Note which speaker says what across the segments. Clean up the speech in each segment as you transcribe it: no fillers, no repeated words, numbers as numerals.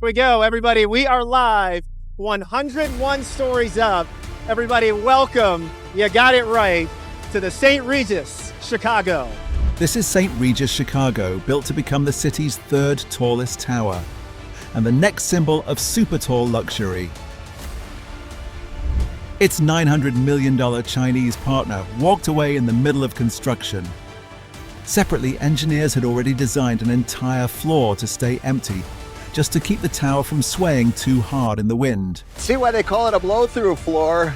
Speaker 1: we go, everybody. We are live, 101 stories up. Everybody, welcome. You got it right to the St. Regis Chicago.
Speaker 2: This is St. Regis Chicago, built to become the city's third tallest tower, and the next symbol of super tall luxury. Its $900 million Chinese partner walked away in the middle of construction. Separately, engineers had already designed an entire floor to stay empty, just to keep the tower from swaying too hard in the wind.
Speaker 3: See why they call it a blow-through floor?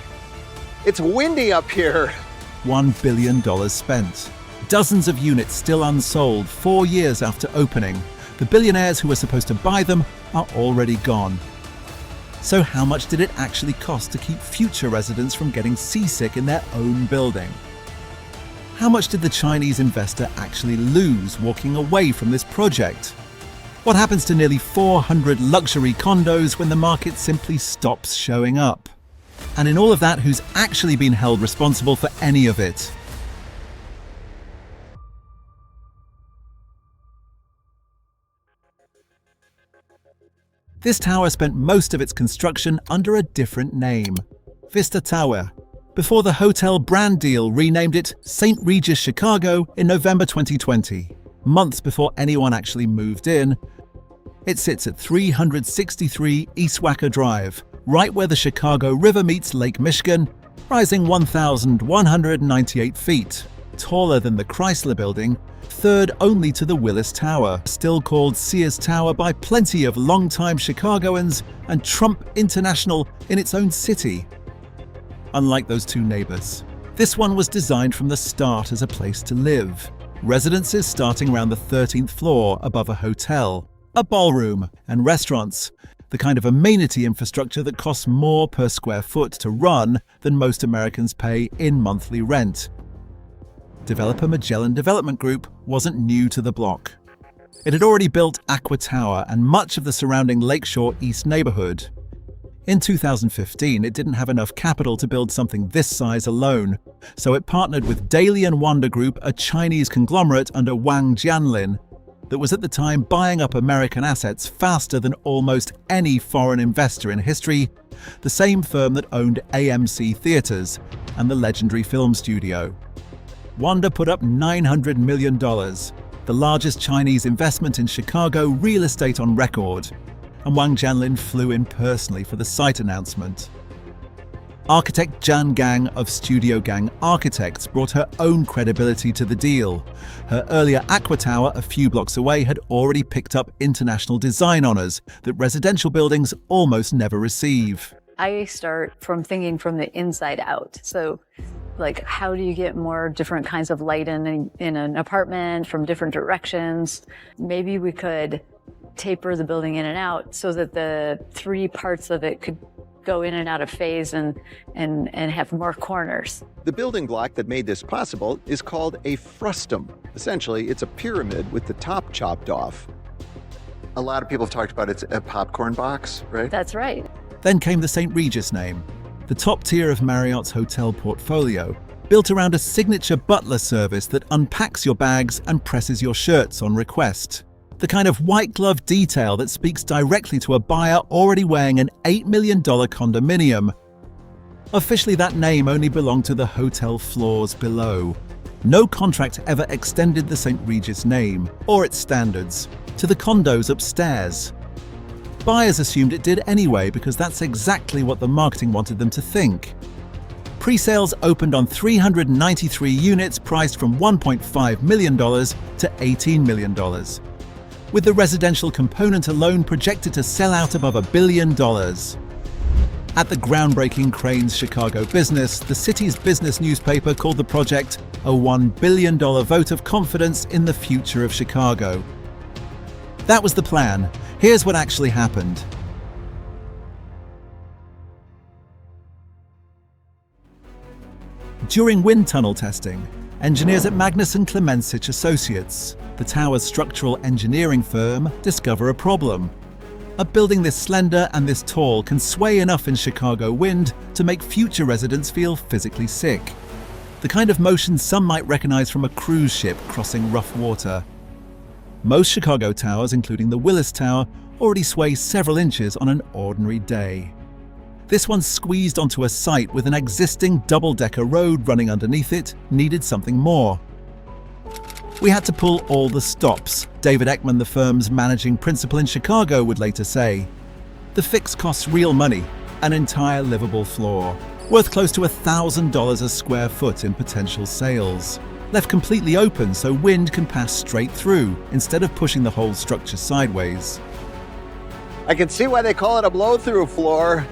Speaker 3: It's windy up here.
Speaker 2: $1 billion spent. Dozens of units still unsold 4 years after opening. The billionaires who were supposed to buy them are already gone. So how much did it actually cost to keep future residents from getting seasick in their own building? How much did the Chinese investor actually lose walking away from this project? What happens to nearly 400 luxury condos when the market simply stops showing up? And in all of that, who's actually been held responsible for any of it? This tower spent most of its construction under a different name, Vista Tower, before the hotel brand deal renamed it St. Regis Chicago in November 2020, months before anyone actually moved in. It sits at 363 East Wacker Drive, right where the Chicago River meets Lake Michigan, rising 1,198 feet, taller than the Chrysler Building, third only to the Willis Tower, still called Sears Tower by plenty of longtime Chicagoans, and Trump International in its own city. Unlike those two neighbors, this one was designed from the start as a place to live. Residences starting around the 13th floor above a hotel, a ballroom, and restaurants, the kind of amenity infrastructure that costs more per square foot to run than most Americans pay in monthly rent. Developer Magellan Development Group wasn't new to the block. It had already built Aqua Tower and much of the surrounding Lakeshore East neighborhood. In 2015, it didn't have enough capital to build something this size alone, so it partnered with Dalian Wanda Group, a Chinese conglomerate under Wang Jianlin, that was at the time buying up American assets faster than almost any foreign investor in history, the same firm that owned AMC Theaters and the legendary film studio. Wanda put up $900 million, the largest Chinese investment in Chicago real estate on record, and Wang Jianlin flew in personally for the site announcement. Architect Zhan Gang of Studio Gang Architects brought her own credibility to the deal. Her earlier Aqua Tower, a few blocks away, had already picked up international design honors that residential buildings almost never receive.
Speaker 4: I start from thinking from the inside out. So, like, how do you get more different kinds of light in an apartment from different directions? Maybe we could taper the building in and out so that the three parts of it could go in and out of phase and have more corners.
Speaker 3: The building block that made this possible is called a frustum. Essentially, it's a pyramid with the top chopped off. A lot of people have talked about it's a popcorn box, right?
Speaker 4: That's right.
Speaker 2: Then came the St. Regis name, the top tier of Marriott's hotel portfolio, built around a signature butler service that unpacks your bags and presses your shirts on request. The kind of white glove detail that speaks directly to a buyer already weighing an $8 million condominium. Officially, that name only belonged to the hotel floors below. No contract ever extended the St. Regis name, or its standards, to the condos upstairs. Buyers assumed it did anyway because that's exactly what the marketing wanted them to think. Pre-sales opened on 393 units priced from $1.5 million to $18 million. With the residential component alone projected to sell out above $1 billion. At the groundbreaking Crain's Chicago Business, the city's business newspaper called the project a $1 billion vote of confidence in the future of Chicago. That was the plan. Here's what actually happened. During wind tunnel testing, engineers at Magnus & Clemensich Associates, the tower's structural engineering firm, discover a problem. A building this slender and this tall can sway enough in Chicago wind to make future residents feel physically sick. The kind of motion some might recognize from a cruise ship crossing rough water. Most Chicago towers, including the Willis Tower, already sway several inches on an ordinary day. This one squeezed onto a site with an existing double-decker road running underneath it needed something more. We had to pull all the stops, David Ekman, the firm's managing principal in Chicago, would later say. The fix costs real money, an entire livable floor, worth close to $1,000 a square foot in potential sales, left completely open so wind can pass straight through instead of pushing the whole structure sideways.
Speaker 3: I can see why they call it a blow-through floor.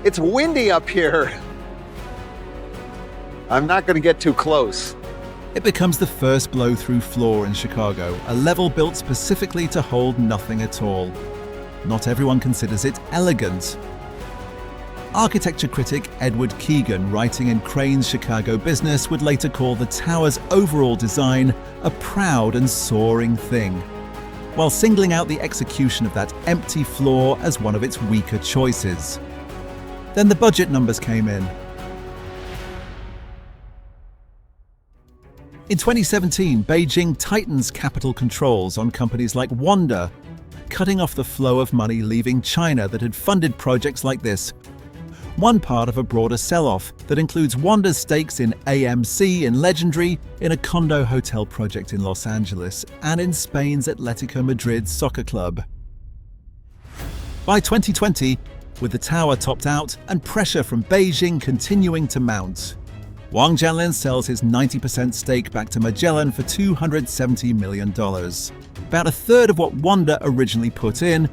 Speaker 3: It's windy up here. I'm not going to get too close.
Speaker 2: It becomes the first blow-through floor in Chicago, a level built specifically to hold nothing at all. Not everyone considers it elegant. Architecture critic Edward Keegan, writing in Crane's Chicago Business, would later call the tower's overall design a proud and soaring thing, while singling out the execution of that empty floor as one of its weaker choices. Then the budget numbers came in. In 2017, Beijing tightens capital controls on companies like Wanda, cutting off the flow of money leaving China that had funded projects like this. One part of a broader sell-off that includes Wanda's stakes in AMC and Legendary, in a condo hotel project in Los Angeles, and in Spain's Atletico Madrid soccer club. By 2020, with the tower topped out and pressure from Beijing continuing to mount, Wang Jianlin sells his 90% stake back to Magellan for $270 million. About a third of what Wanda originally put in.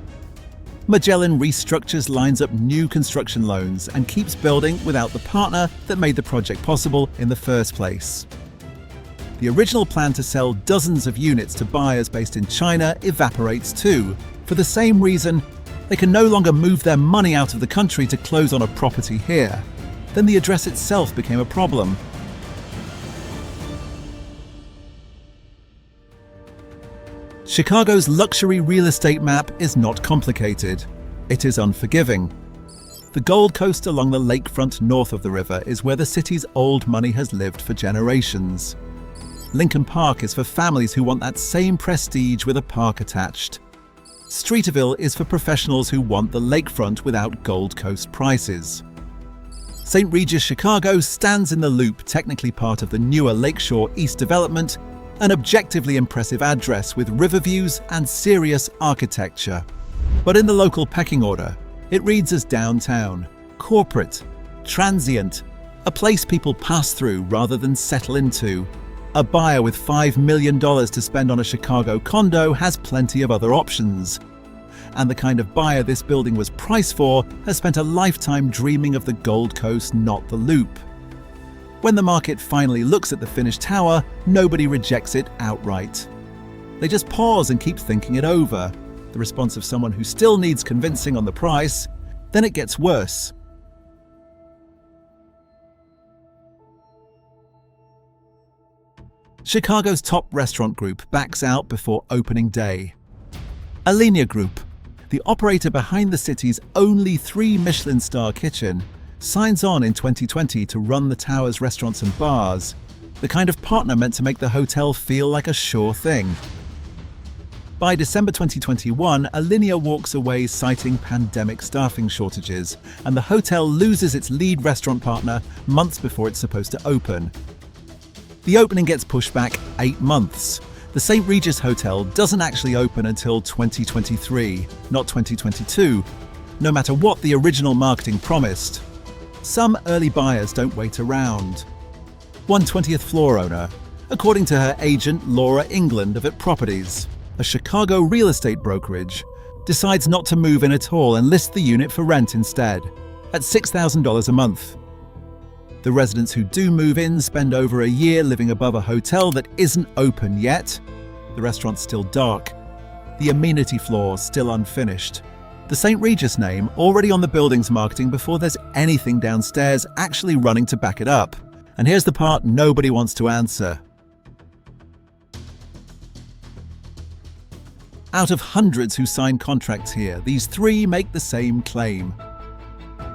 Speaker 2: Magellan restructures, lines up new construction loans, and keeps building without the partner that made the project possible in the first place. The original plan to sell dozens of units to buyers based in China evaporates too, for the same reason they can no longer move their money out of the country to close on a property here. Then the address itself became a problem. Chicago's luxury real estate map is not complicated. It is unforgiving. The Gold Coast along the lakefront north of the river is where the city's old money has lived for generations. Lincoln Park is for families who want that same prestige with a park attached. Streeterville is for professionals who want the lakefront without Gold Coast prices. St. Regis Chicago stands in the loop, technically part of the newer Lakeshore East development, an objectively impressive address with river views and serious architecture. But in the local pecking order, it reads as downtown, corporate, transient, a place people pass through rather than settle into. A buyer with $5 million to spend on a Chicago condo has plenty of other options. And the kind of buyer this building was priced for has spent a lifetime dreaming of the Gold Coast, not the Loop. When the market finally looks at the finished tower, nobody rejects it outright. They just pause and keep thinking it over. The response of someone who still needs convincing on the price. Then it gets worse. Chicago's top restaurant group backs out before opening day. Alinea Group, the operator behind the city's only 3 Michelin star kitchen, signs on in 2020 to run the tower's restaurants and bars, the kind of partner meant to make the hotel feel like a sure thing. By December 2021, Alinea walks away citing pandemic staffing shortages, and the hotel loses its lead restaurant partner months before it's supposed to open. The opening gets pushed back 8 months. The St. Regis Hotel doesn't actually open until 2023, not 2022, no matter what the original marketing promised. Some early buyers don't wait around. One 20th floor owner, according to her agent Laura England of It Properties, a Chicago real estate brokerage, decides not to move in at all and lists the unit for rent instead, at $6,000 a month. The residents who do move in spend over a year living above a hotel that isn't open yet. The restaurant's still dark. The amenity floor still unfinished. The St. Regis name already on the building's marketing before there's anything downstairs actually running to back it up. And here's the part nobody wants to answer. Out of hundreds who sign contracts here, these 3 make the same claim.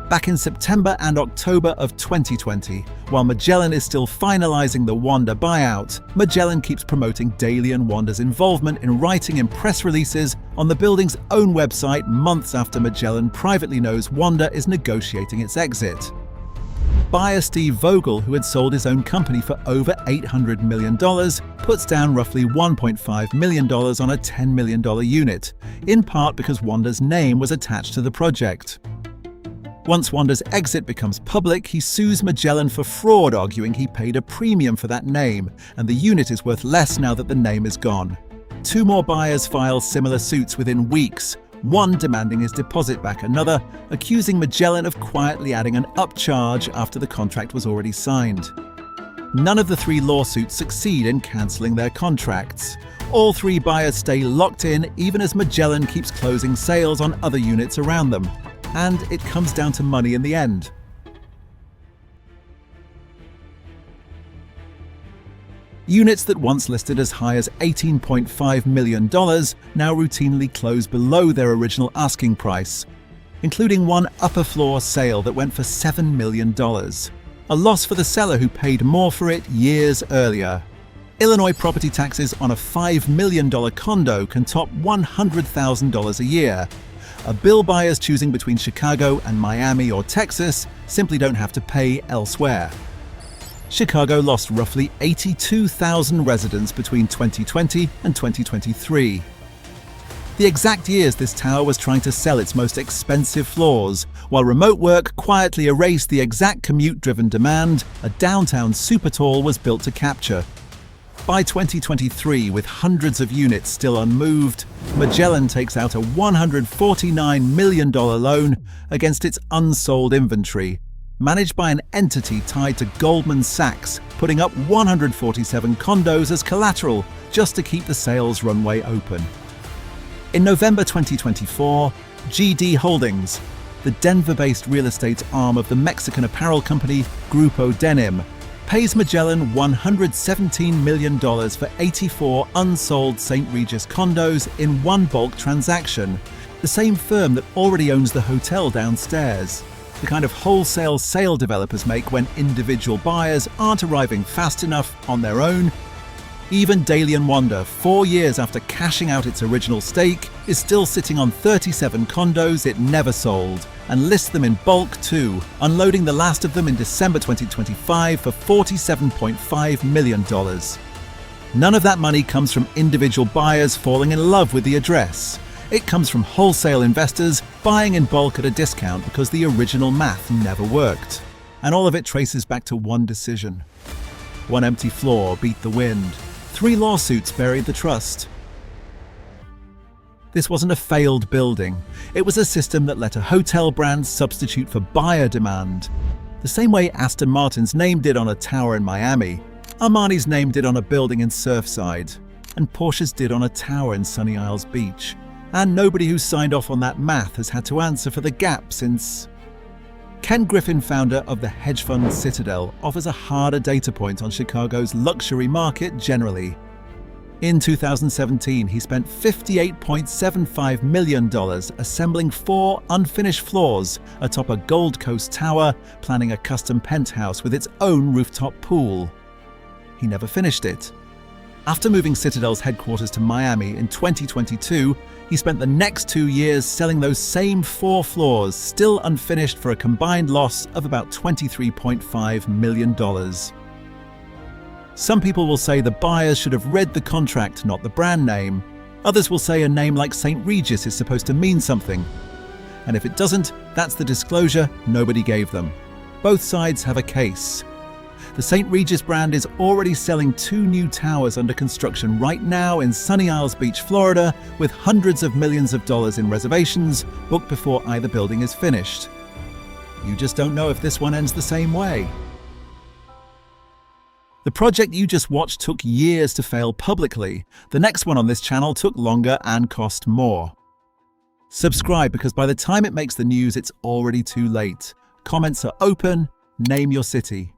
Speaker 2: Back in September and October of 2020, while Magellan is still finalizing the Wanda buyout, Magellan keeps promoting Dalian Wanda's involvement in writing in press releases on the building's own website months after Magellan privately knows Wanda is negotiating its exit. Buyer Steve Vogel, who had sold his own company for over $800 million, puts down roughly $1.5 million on a $10 million unit, in part because Wanda's name was attached to the project. Once Wanda's exit becomes public, he sues Magellan for fraud, arguing he paid a premium for that name, and the unit is worth less now that the name is gone. 2 more buyers file similar suits within weeks, one demanding his deposit back, another accusing Magellan of quietly adding an upcharge after the contract was already signed. None of the 3 lawsuits succeed in cancelling their contracts. All 3 buyers stay locked in even as Magellan keeps closing sales on other units around them. And it comes down to money in the end. Units that once listed as high as $18.5 million now routinely close below their original asking price, including one upper floor sale that went for $7 million. A loss for the seller who paid more for it years earlier. Illinois property taxes on a $5 million condo can top $100,000 a year. A bill buyers choosing between Chicago and Miami or Texas simply don't have to pay elsewhere. Chicago lost roughly 82,000 residents between 2020 and 2023. The exact years this tower was trying to sell its most expensive floors, while remote work quietly erased the exact commute-driven demand a downtown supertall was built to capture. By 2023, with hundreds of units still unmoved, Magellan takes out a $149 million loan against its unsold inventory, managed by an entity tied to Goldman Sachs, putting up 147 condos as collateral just to keep the sales runway open. In November 2024, GD Holdings, the Denver-based real estate arm of the Mexican apparel company Grupo Denim, pays Magellan $117 million for 84 unsold St. Regis condos in one bulk transaction, the same firm that already owns the hotel downstairs. The kind of wholesale sale developers make when individual buyers aren't arriving fast enough on their own. Even Dalian Wanda, 4 years after cashing out its original stake, is still sitting on 37 condos it never sold, and lists them in bulk too, unloading the last of them in December 2025 for $47.5 million. None of that money comes from individual buyers falling in love with the address. It comes from wholesale investors buying in bulk at a discount because the original math never worked. And all of it traces back to one decision. One empty floor beat the wind. 3 lawsuits buried the trust. This wasn't a failed building. It was a system that let a hotel brand substitute for buyer demand. The same way Aston Martin's name did on a tower in Miami, Armani's name did on a building in Surfside, and Porsche's did on a tower in Sunny Isles Beach. And nobody who signed off on that math has had to answer for the gap since. Ken Griffin, founder of the hedge fund Citadel, offers a harder data point on Chicago's luxury market generally. In 2017, he spent $58.75 million assembling 4 unfinished floors atop a Gold Coast tower, planning a custom penthouse with its own rooftop pool. He never finished it. After moving Citadel's headquarters to Miami in 2022, he spent the next 2 years selling those same 4 floors, still unfinished, for a combined loss of about $23.5 million. Some people will say the buyers should have read the contract, not the brand name. Others will say a name like St. Regis is supposed to mean something. And if it doesn't, that's the disclosure nobody gave them. Both sides have a case. The St. Regis brand is already selling 2 new towers under construction right now in Sunny Isles Beach, Florida, with hundreds of millions of dollars in reservations booked before either building is finished. You just don't know if this one ends the same way. The project you just watched took years to fail publicly. The next one on this channel took longer and cost more. Subscribe, because by the time it makes the news, it's already too late. Comments are open. Name your city.